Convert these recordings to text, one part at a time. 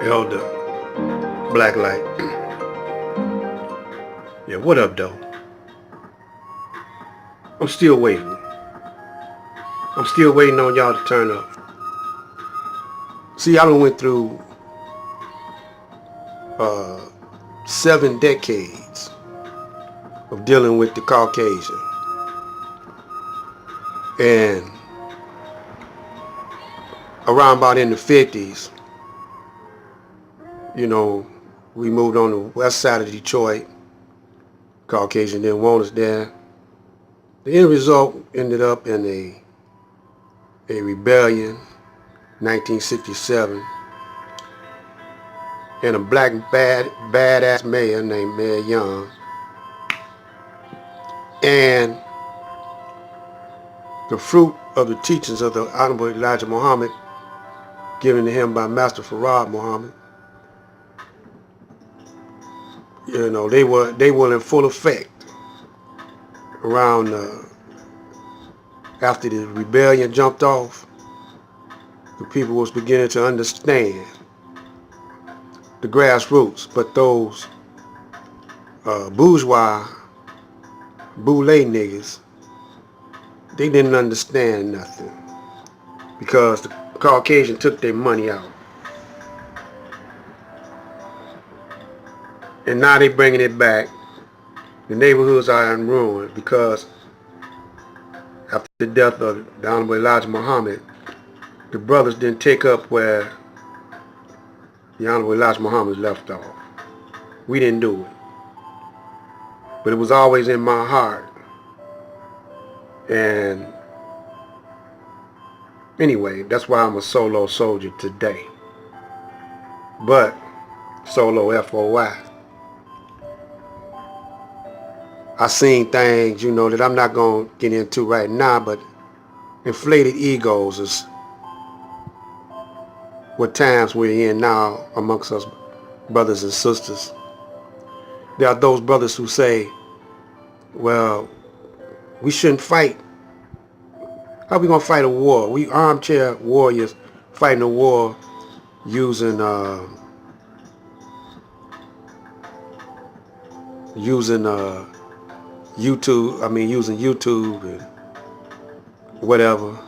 Elder Blacklight. Yeah, what up, though? I'm still waiting. I'm still waiting on y'all to turn up. See, I done went through uh, 7 decades of dealing with the Caucasian. And around about in the 50s, you know, we moved on the west side of Detroit. Caucasian didn't want us there. The end result ended up in a rebellion, 1967, and a black badass mayor named Mayor Young. And the fruit of the teachings of the Honorable Elijah Muhammad, given to him by Master Farad Muhammad, you know, they were in full effect around after the rebellion jumped off. The people was beginning to understand the grassroots, but those bourgeois, boule niggas, they didn't understand nothing because the Caucasian took their money out. And now they bringing it back. The neighborhoods are in ruin because after the death of the Honorable Elijah Muhammad, the brothers didn't take up where the Honorable Elijah Muhammad left off. We didn't do it. But it was always in my heart. And anyway, that's why I'm a solo soldier today. But solo FOY. I seen things, you know, that I'm not going to get into right now, but inflated egos is what times we're in now amongst us brothers and sisters. There are those brothers who say, well, we shouldn't fight. How are we going to fight a war? We armchair warriors fighting a war using using YouTube and whatever,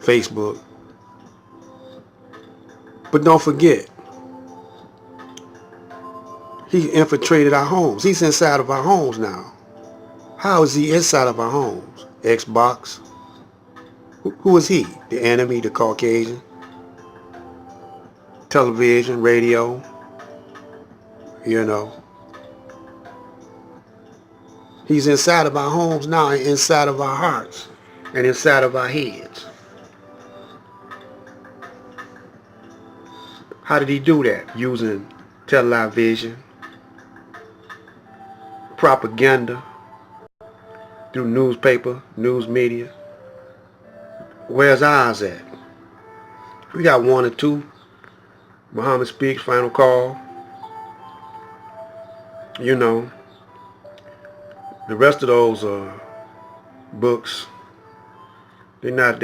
Facebook. But don't forget, he infiltrated our homes. He's inside of our homes now. How is he inside of our homes? Xbox. Who is he? The enemy, the Caucasian? Television, radio, you know. He's inside of our homes now and inside of our hearts and inside of our heads. How did he do that? Using television, propaganda, through newspaper, news media. Where's ours at? We got 1 or 2. Muhammad Speaks, Final Call. You know, the rest of those books, they're not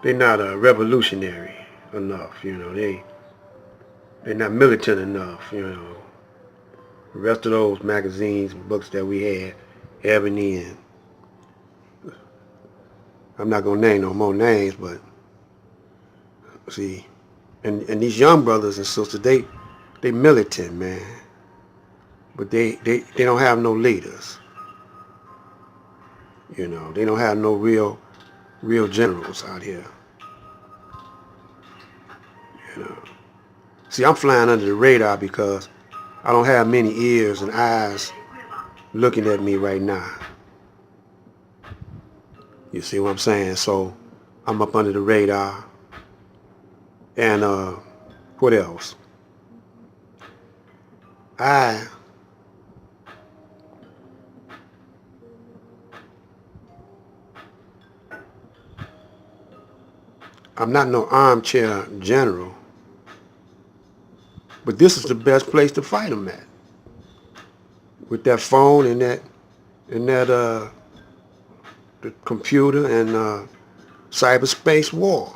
revolutionary enough. You know, they're not militant enough. You know, the rest of those magazines and books that we had, Ebony and I'm not gonna name no more names, but see, and these young brothers and sisters, they militant, man, but they don't have no leaders. You know, they don't have no real generals out here. You know, see, I'm flying under the radar because I don't have many ears and eyes looking at me right now. You see what I'm saying? So I'm up under the radar. And what else? I'm not no armchair general, but this is the best place to fight them at. With that phone and that the computer and cyberspace war.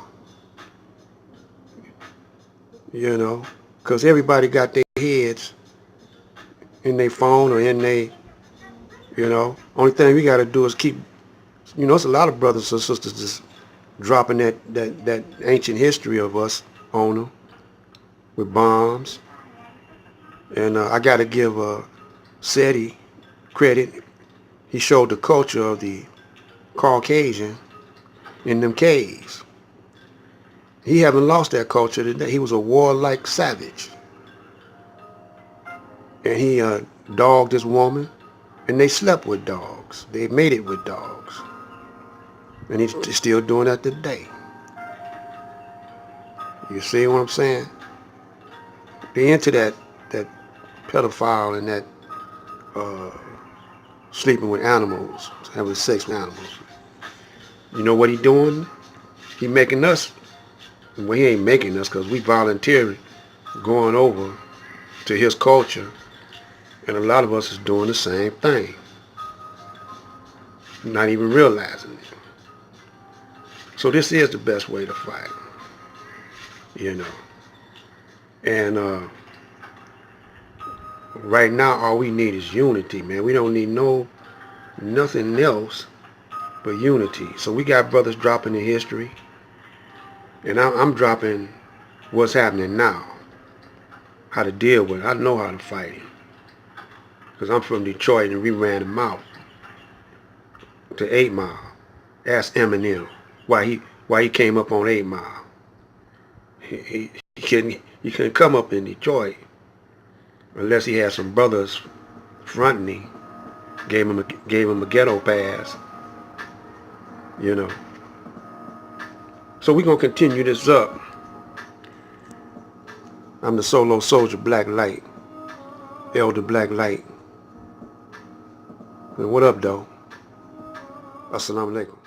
you know, because everybody got their heads in their phone or in their, you know. Only thing we got to do is keep, you know, it's a lot of brothers and sisters just dropping that ancient history of us on them with bombs. And I got to give SETI credit. He showed the culture of the Caucasian in them caves. He haven't lost that culture today. He was a warlike savage. And he dogged this woman, and they slept with dogs. They mated with dogs. And he's still doing that today. You see what I'm saying? They into that pedophile and that sleeping with animals, having sex with animals. You know what he doing? He making us, well, he ain't making us because we voluntarily going over to his culture, and a lot of us is doing the same thing, not even realizing it. So this is the best way to fight, you know. And right now, all we need is unity, man. We don't need nothing else but unity. So we got brothers dropping the history, and I'm dropping what's happening now, how to deal with it. I know how to fight it, because I'm from Detroit, and we ran him out to 8 Mile. Ask Eminem why he came up on 8 Mile. He couldn't come up in Detroit unless he had some brothers fronting him, gave him a ghetto pass, you know. So we're gonna continue this up. I'm the Soul-O-SoulJah Black Light, Elder Black Light. And what up, though? Assalamu alaikum.